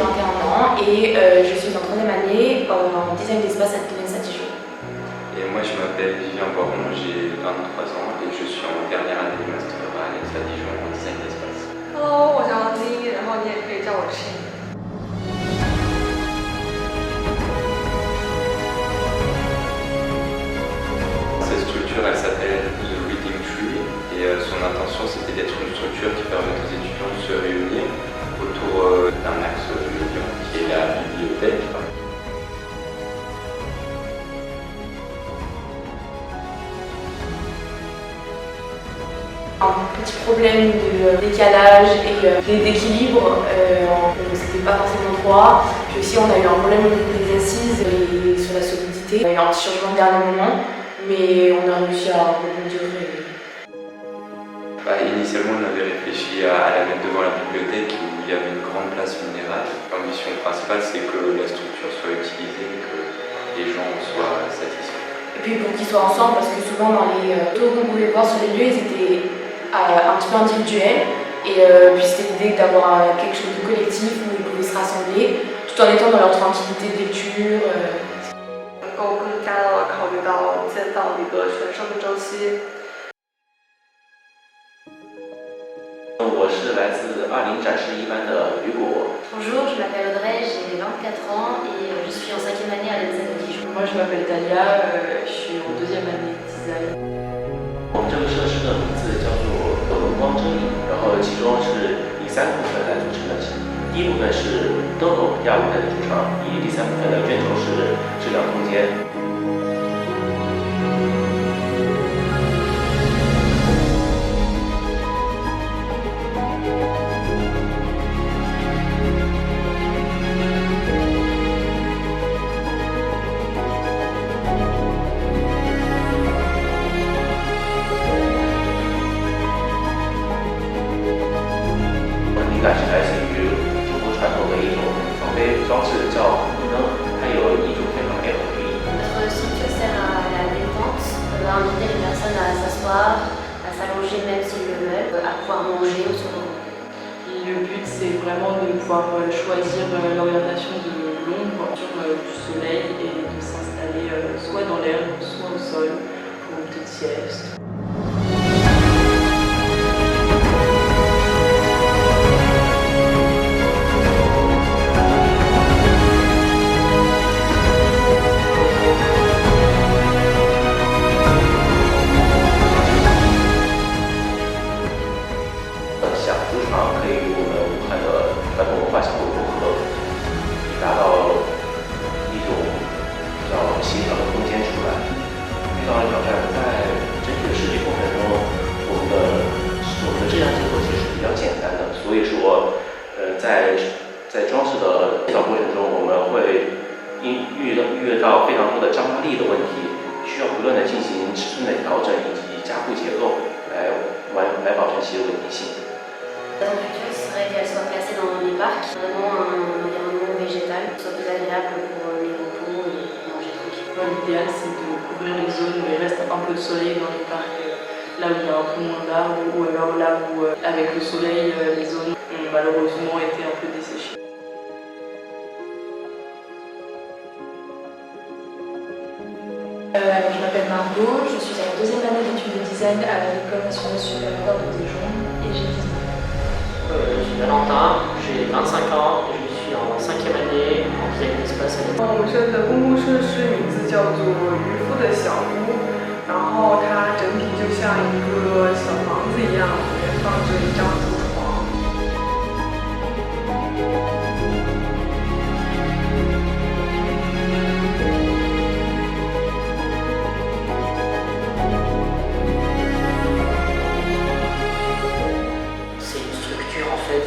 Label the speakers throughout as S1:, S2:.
S1: 21 ans et je suis en troisième année en design d'espace à l'ENSA Dijon.
S2: Et moi je m'appelle Vivien Boiron, j'ai 23 ans et je suis en dernière année de master à l'ENSA Dijon en design d'espace.
S3: Hello， 我叫金，然后你也可以叫我 Chin。
S2: Cette structure elle s'appelle The Reading Tree et son intention c'était d'être une structure qui permet aux étudiants de se réunir autour d'un axe médian qui est la bibliothèque.
S1: Un petit problème de décalage et d'équilibre, c'était pas forcément droit. Puis aussi on a eu un problème au niveau des assises et sur la solidité. Il y a eu un petit changement de dernier moment, mais on a réussi à rebondir.
S2: Initialement on avait réfléchi à la mettre devant la bibliothèque où il y avait une grande place minérale. L'ambition principale c'est que la structure soit utilisée et que les gens soient satisfaits.
S1: Et puis pour qu'ils soient ensemble, parce que souvent dans les tours qu'on pouvait voir sur les lieux, ils étaient un petit peu individuels. Et puis c'était l'idée d'avoir quelque chose de collectif où ils pouvaient se rassembler, tout en étant dans leur tranquillité de lecture.
S3: 能够更加的考虑到建造的一个全生的周期。
S4: 我是来自20展示一班的雨果。
S5: Bonjour, je m'appelle Audrey, j'ai 24 ans et je suis en 5e année à l'ENSA de Dijon.
S6: Moi je m'appelle Talia, je suis en 2e année de design.
S4: 我们这个设施的名字叫做灯光遮影，然后其中是以3部分来组成的。第一部分是灯笼，第二部分的主场，以第3部分的卷轴是质量空间。 灵感是来自于中国传统的一种防飞装置，叫红灯，它有一种非常配合的意义。
S5: Notre structure sert à la détente, à inviter les personnes à s'asseoir, à s'allonger même s'ils le veulent, à pouvoir manger au sur le repas.
S6: Le but c'est vraiment de pouvoir choisir l'orientation de l'ombre sur du soleil et de s'installer soit dans l'herbe, soit au sol pour une petite sieste.
S5: Serait qu'elle soit placée dans les parcs, vraiment un environnement végétal, qui soit plus agréable pour les repos et manger tranquille.
S6: L'idéal c'est de couvrir les zones où il reste un peu de soleil dans les parcs, là où il y a un peu moins d'arbres ou alors là où avec le soleil les zones ont malheureusement été un peu desséchées.
S7: Je m'appelle Margot, je suis en 2e année d'études de design à l'École nationale supérieure de Dijon et j'ai 19 ans.
S8: Je suis Valentin, j'ai 25 ans et je suis en 5e année en design d'espace à l'ENSA.
S3: 我们这的公共设施名字叫做渔夫的小屋，然后它整体就像一个小房子一样，里面放着一张竹床。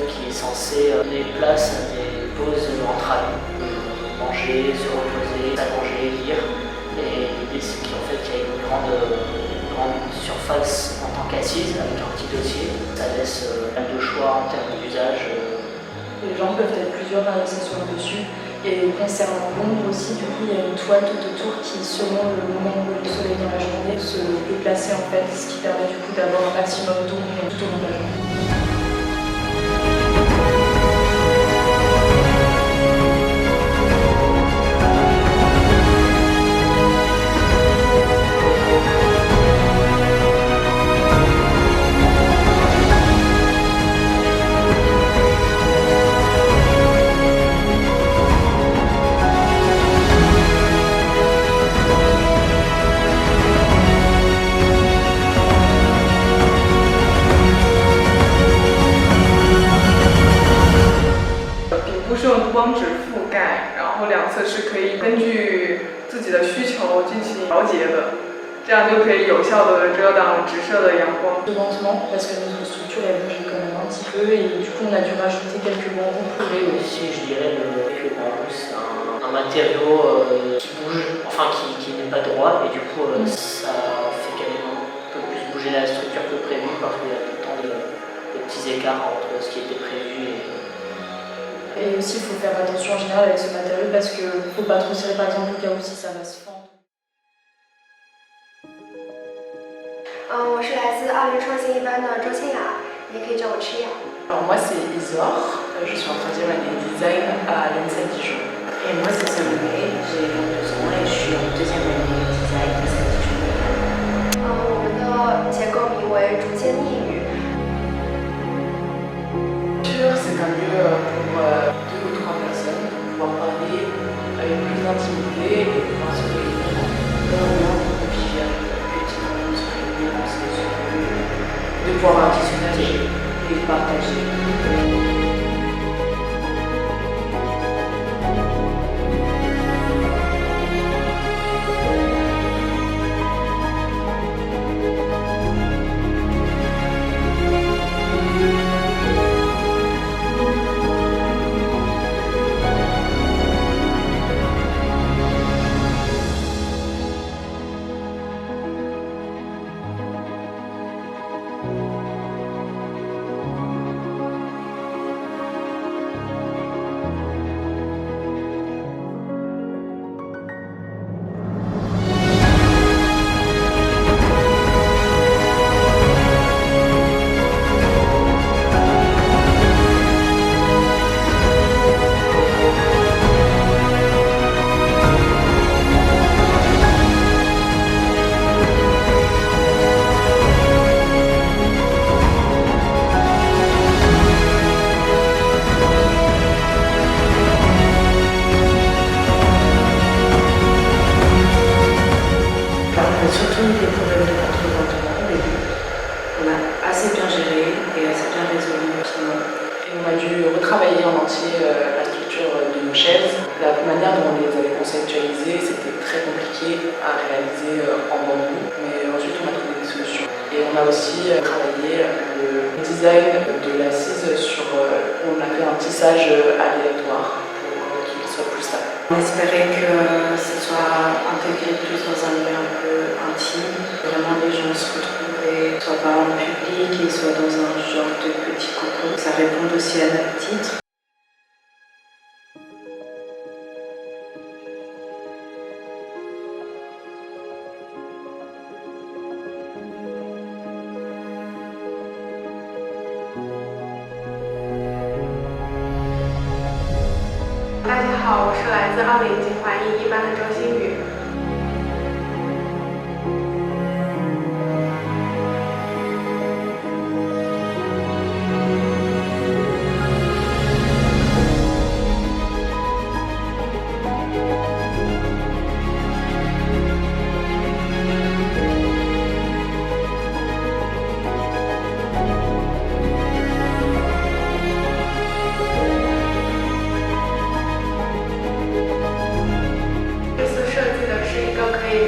S8: qui est censé donner place à des pauses entre amis, manger, se reposer, s'allonger, lire. Et l'idée c'est qu'en fait il y a une grande surface en tant qu'assise avec un petit dossier. Ça laisse pas de choix en termes d'usage.
S7: Les gens peuvent être plusieurs à s'asseoir dessus. Et concernant l'ombre aussi, du coup il y a une toile tout autour qui, selon le moment où le soleil dans la journée, se déplacer en fait, ce qui permet du coup d'avoir un maximum d'ombre tout au long de la journée.
S3: 用多光纸覆盖，然后两侧是可以根据自己的需求进行调节的，这样就可以有效的遮挡直射的阳光。
S7: Lentement, parce que notre structure elle bouge quand même un petit peu et du coup on a dû rajouter quelques bambous.
S8: Et aussi, je dirais, le bambou, c'est un matériau qui bouge, enfin qui n'est pas droit, et du coup, ça fait quasiment un peu plus bouger la structure que prévu parce qu'il y a tout le temps des petits écarts entre ce qui était prévu
S7: Et aussi il faut faire attention en général avec ce matériau parce qu'il ne faut pas trop serrer par exemple au cas où si ça va se fendre.
S9: 我是来自奥林创新一班的周清雅，也可以叫我吃雅。
S6: Alors moi c'est Isor, je suis en troisième année de design à l'ENSA Dijon.
S10: Et moi c'est Salomé, j'ai 22 ans et je suis en deuxième année de design à l'ENSA Dijon.
S9: 我们的结构名为竹间逆语。
S6: C'est un lieu pour 2 ou 3 personnes pour pouvoir parler avec plus d'intimité et pouvoir se réunir dans un moment convivial, se réunir dans ces lieux, de pouvoir discuter et partager.
S10: Surtout des problèmes de contre-ventement au début. On a assez bien géré et assez bien résolu finalement.
S6: Et on a dû retravailler en entier la structure de nos chaises. La manière dont on les avait conceptualisées, c'était très compliqué à réaliser en bambou, mais ensuite on a trouvé des solutions. Et on a aussi travaillé le design de l'assise sur, on a fait un tissage aléatoire pour qu'il soit plus stable.
S10: On espérait que ce soit intégré plus dans un lieu un peu intime, vraiment les gens se retrouvent, soit pas en public et soit dans un genre de petit cocon. Ça répond aussi à notre titre.
S3: 大家好，我是来自奥林计划1班的周新宇。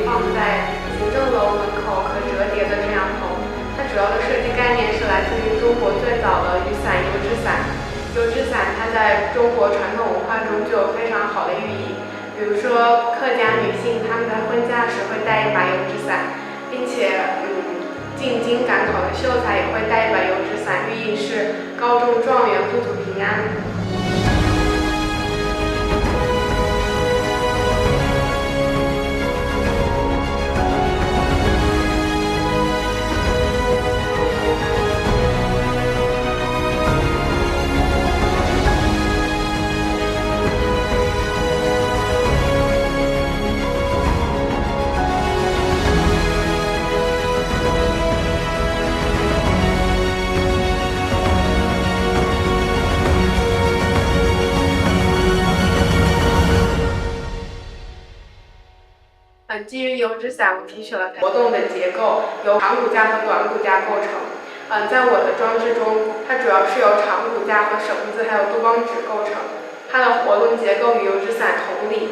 S3: 放在行政楼门口可折叠的遮阳棚，它主要的设计概念是来自于中国最早的雨伞油纸伞。油纸伞它在中国传统文化中就有非常好的寓意，比如说客家女性她们在婚嫁时会带一把油纸伞，并且进京赶考的秀才也会带一把油纸伞，寓意是高中状元、户土平安。基于油纸伞，我提取了活动的结构，由长骨架和短骨架构成。在我的装置中，它主要是由长骨架和绳子还有多光纸构成。它的活动结构与油纸伞同理。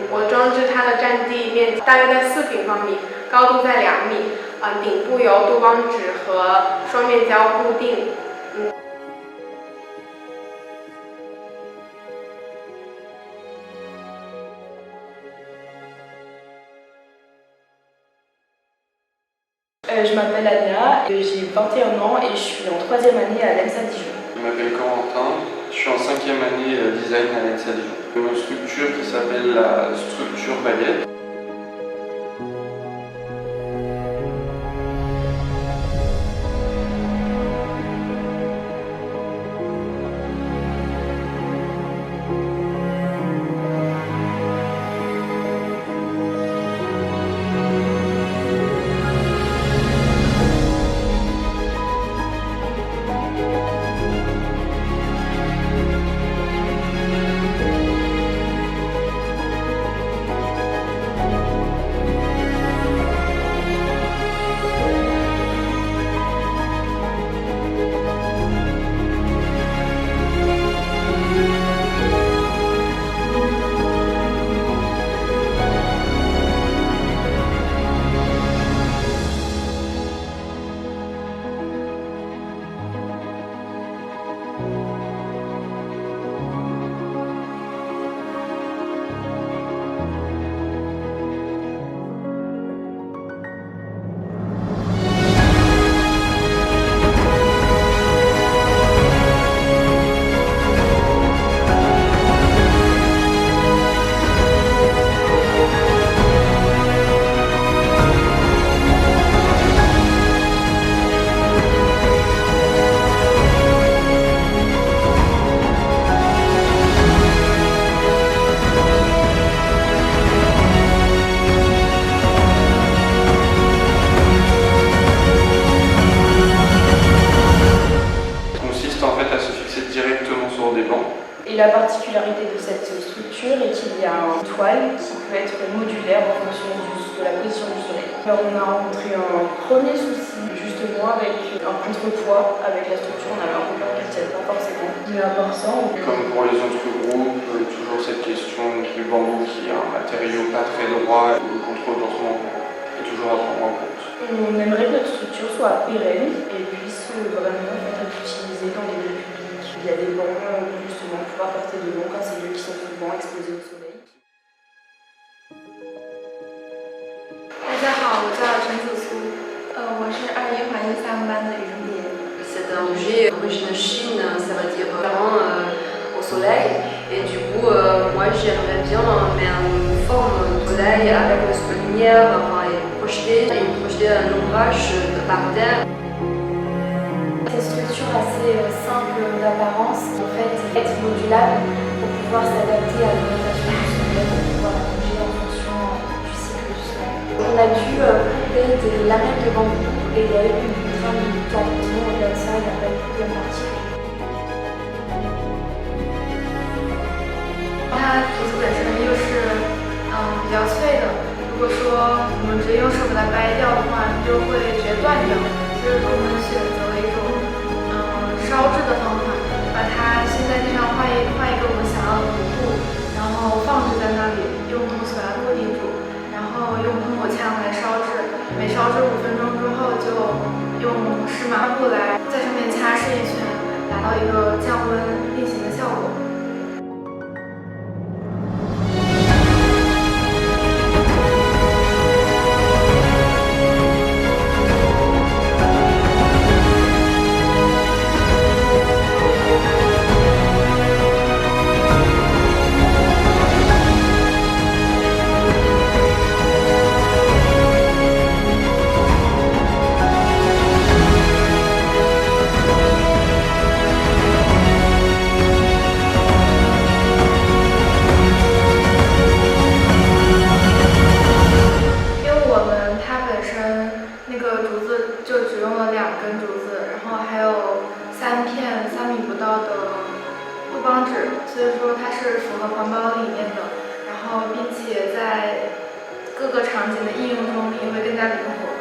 S3: 我装置它的占地面积大约在4平方米，高度在2米，顶部由镀光纸和双面胶固定。
S7: Je m'appelle Ania, j'ai 21 ans et je suis en 3e année à l'ENSA Dijon.
S11: Je m'appelle Corentin, je suis en 5e année design à l'ENSA Dijon. Une structure qui s'appelle la structure baguette.
S7: Et la particularité de cette structure est qu'il y a une toile qui peut être modulaire en fonction de la position du soleil. Alors on a rencontré un premier souci justement avec un contrepoids avec la structure, on avait un peu peur qu'elle ne tienne pas forcément. Mais à part ça,
S11: Comme pour les autres groupes, toujours cette question du bambou qui est un matériau pas très droit, le contrôle d'ensemble est toujours à prendre en compte.
S7: On aimerait que notre structure soit pérenne et puisse vraiment être utilisée dans les lieux publics. Il y a des bancs justement pour apporter de l'ombre à ces lieux qui sont souvent exposés au soleil.
S3: 大家好，我叫陈子苏，我是21环13班的语文编。
S12: C'est un objet d'origine Chine, ça va dire vraiment au soleil. Et du coup, moi j'aimerais bien mettre une forme de soleil avec une lumière projetée un ombrage par terre.
S1: Cette structure assez simple d'apparence, en fait, est modulable pour pouvoir s'adapter à l'orientation du soleil, pour pouvoir bouger en fonction du cycle du soleil. On a dû couper des lamelles de bambou et il y a eu une contrainte de temps. Sinon, au-delà de ça, il n'y a pas de problème particulier.
S3: 它竹子本身又是比较脆的，如果说我们直接用手把它掰掉的话，就会直接断掉。所以说我们选择了一种烧制的方法，把它先在地上画一个我们想要的弧度，然后放置在那里，用东西把它固定住，然后用喷火枪来烧制。每烧制5分钟之后，就用湿抹布来在上面擦拭一圈，达到一个降温定型的效果。 3米不到的镀光纸，所以说它是符合环保理念的。然后，并且在各个场景的应用中也会更加灵活。